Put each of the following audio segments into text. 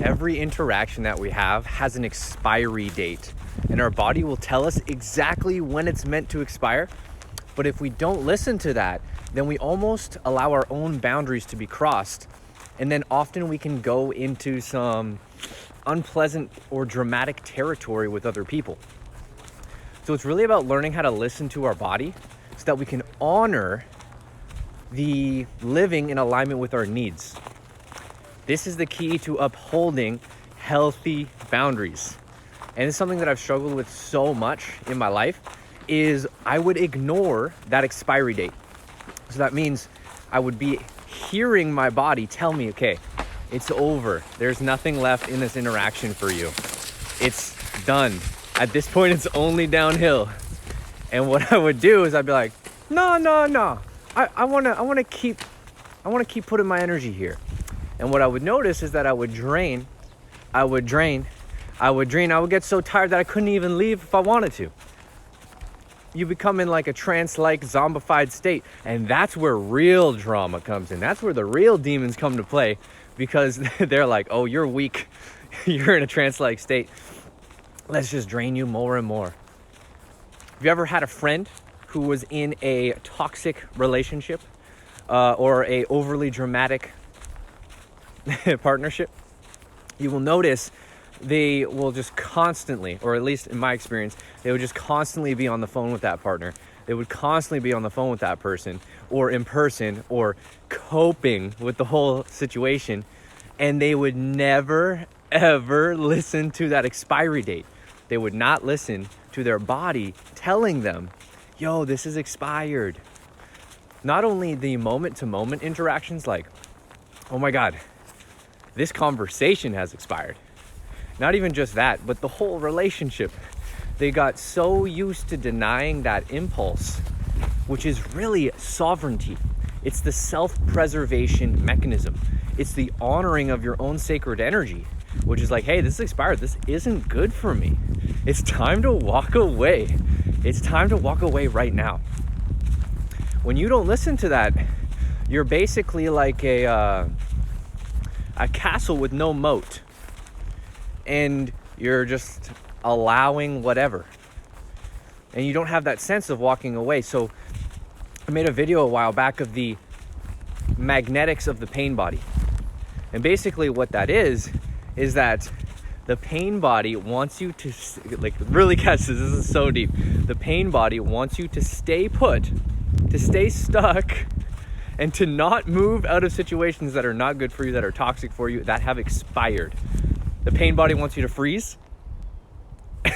Every interaction that we have has an expiry date, and our body will tell us exactly when it's meant to expire. But if we don't listen to that, then we almost allow our own boundaries to be crossed. And then often we can go into some unpleasant or dramatic territory with other people. So it's really about learning how to listen to our body so that we can honor the living in alignment with our needs. This is the key to upholding healthy boundaries. And it's something that I've struggled with so much in my life is I would ignore that expiry date. So that means I would be hearing my body tell me, okay, it's over. There's nothing left in this interaction for you. It's done. At this point, it's only downhill. And what I would do is I'd be like, no. I wanna keep putting my energy here. And what I would notice is that I would drain. I would get so tired that I couldn't even leave if I wanted to. You become in like a trance-like zombified state. And that's where real drama comes in. That's where the real demons come to play, because they're like, oh, you're weak. You're in a trance-like state. Let's just drain you more and more. Have you ever had a friend who was in a toxic relationship or a overly dramatic partnership? You will notice they will just constantly, or at least in my experience, they would just constantly be on the phone with that partner. They would constantly be on the phone with that person, or in person, or coping with the whole situation. And they would never, ever listen to that expiry date. They would not listen to their body telling them, yo, this is expired. Not only the moment-to-moment interactions like, oh my God, this conversation has expired. Not even just that, but the whole relationship. They got so used to denying that impulse, which is really sovereignty. It's the self-preservation mechanism. It's the honoring of your own sacred energy, which is like, hey, this is expired. This isn't good for me. It's time to walk away. It's time to walk away right now. When you don't listen to that, you're basically like a castle with no moat. And you're just allowing whatever. And you don't have that sense of walking away. So I made a video a while back of the magnetics of the pain body. And basically what that is that the pain body wants you to, like, really catch this is so deep. The pain body wants you to stay put, to stay stuck, and to not move out of situations that are not good for you, that are toxic for you, that have expired. The pain body wants you to freeze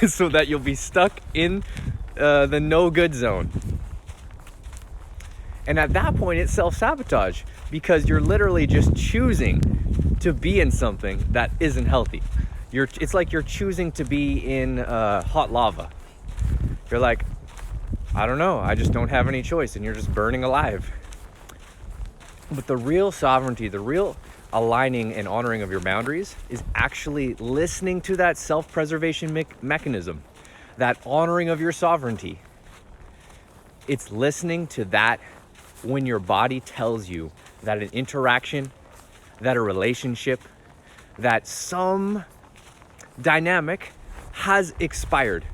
so that you'll be stuck in the no good zone. And at that point, it's self-sabotage, because you're literally just choosing to be in something that isn't healthy. It's like you're choosing to be in hot lava. You're like, I don't know, I just don't have any choice, and you're just burning alive. But the real sovereignty, the real aligning and honoring of your boundaries is actually listening to that self-preservation mechanism, that honoring of your sovereignty. It's listening to that when your body tells you that an interaction, that a relationship, that some dynamic has expired.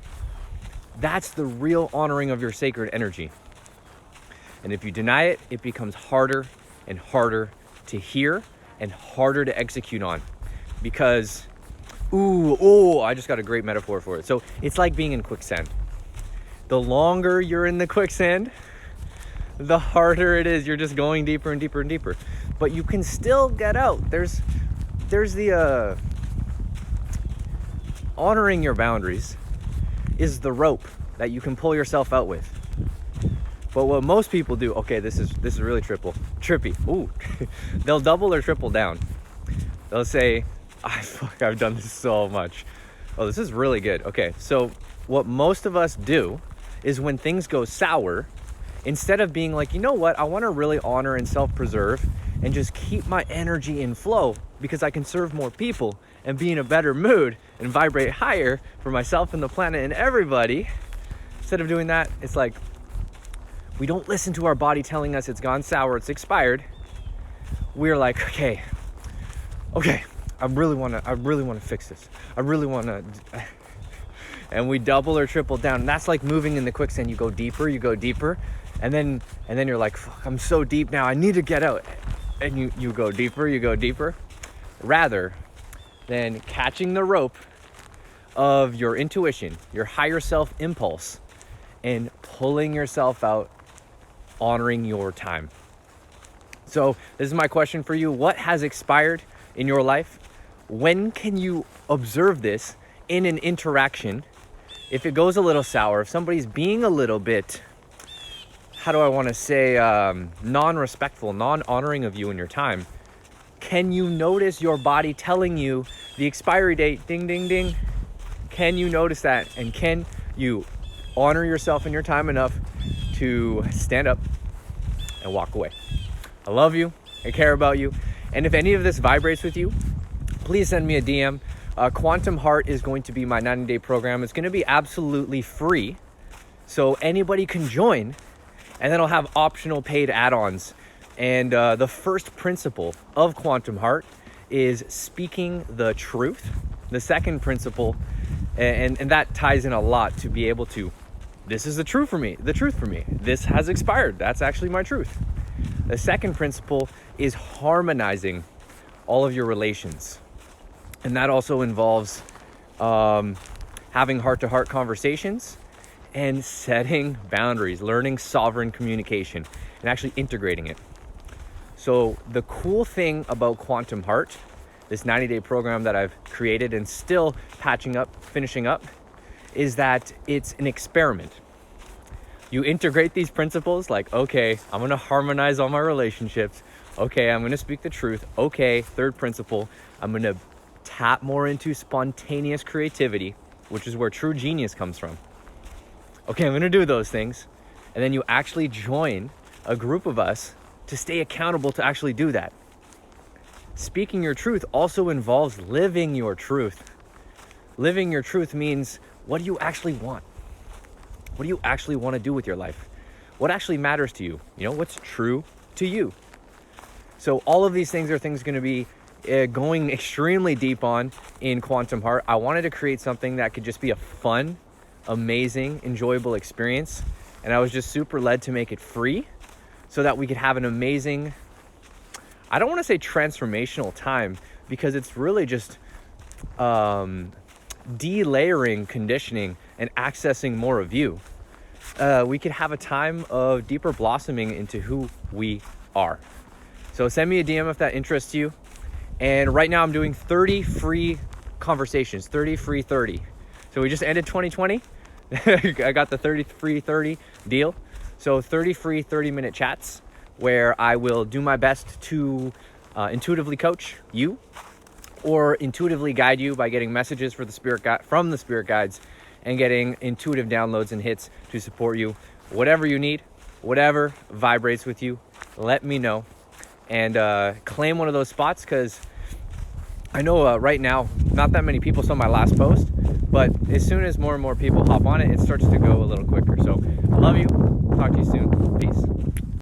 That's the real honoring of your sacred energy. And if you deny it, it becomes harder and harder to hear and harder to execute on, because, I just got a great metaphor for it. So it's like being in quicksand. The longer you're in the quicksand, the harder it is. You're just going deeper and deeper and deeper. But you can still get out. There's the honoring your boundaries is the rope that you can pull yourself out with. But what most people do, okay, this is really trippy. Ooh, they'll double or triple down. They'll say, I've done this so much. Oh, this is really good. Okay, so what most of us do is when things go sour, instead of being like, you know what, I want to really honor and self-preserve and just keep my energy in flow because I can serve more people and be in a better mood and vibrate higher for myself and the planet and everybody. Instead of doing that, it's like, we don't listen to our body telling us it's gone sour, it's expired. We're like, okay, I really want to fix this. I really want to. And we double or triple down. And that's like moving in the quicksand. You go deeper, and then you're like, fuck, I'm so deep now. I need to get out. And you go deeper, rather than catching the rope of your intuition, your higher self impulse, and pulling yourself out, honoring your time. So this is my question for you. What has expired in your life? When can you observe this in an interaction? If it goes a little sour, if somebody's being a little bit, how do I want to say, non-respectful, non-honoring of you and your time, can you notice your body telling you the expiry date, ding, ding, ding? Can you notice that? And can you honor yourself and your time enough to stand up and walk away? I love you. I care about you. And if any of this vibrates with you, please send me a DM. Quantum Heart is going to be my 90-day program. It's going to be absolutely free, so anybody can join, and then I'll have optional paid add-ons. And the first principle of Quantum Heart is speaking the truth. The second principle, and that ties in a lot to be able to, this is the truth for me. This has expired. That's actually my truth. The second principle is harmonizing all of your relations. And that also involves having heart-to-heart conversations and setting boundaries, learning sovereign communication, and actually integrating it. So the cool thing about Quantum Heart, this 90-day program that I've created and still finishing up, is that it's an experiment. You integrate these principles like, okay, I'm going to harmonize all my relationships. Okay, I'm going to speak the truth. Okay, third principle, I'm going to tap more into spontaneous creativity, which is where true genius comes from. Okay, I'm going to do those things. And then you actually join a group of us to stay accountable to actually do that. Speaking your truth also involves living your truth. Living your truth means, what do you actually want? What do you actually want to do with your life? What actually matters to you? You know, what's true to you? So all of these things are things going to be going extremely deep on in Quantum Heart. I wanted to create something that could just be a fun, amazing, enjoyable experience. And I was just super led to make it free so that we could have an amazing, I don't want to say transformational time, because it's really just delayering conditioning and accessing more of you. We could have a time of deeper blossoming into who we are. So send me a DM if that interests you. And right now I'm doing 30 free conversations, 30 free 30. So we just ended 2020. I got the 30 free 30 deal. So 30 free 30-minute chats where I will do my best to intuitively coach you or intuitively guide you by getting messages from the spirit guides and getting intuitive downloads and hits to support you. Whatever you need, whatever vibrates with you, let me know. And claim one of those spots, because I know right now not that many people saw my last post, but as soon as more and more people hop on it, it starts to go a little quicker. So I love you. Talk to you soon. Peace.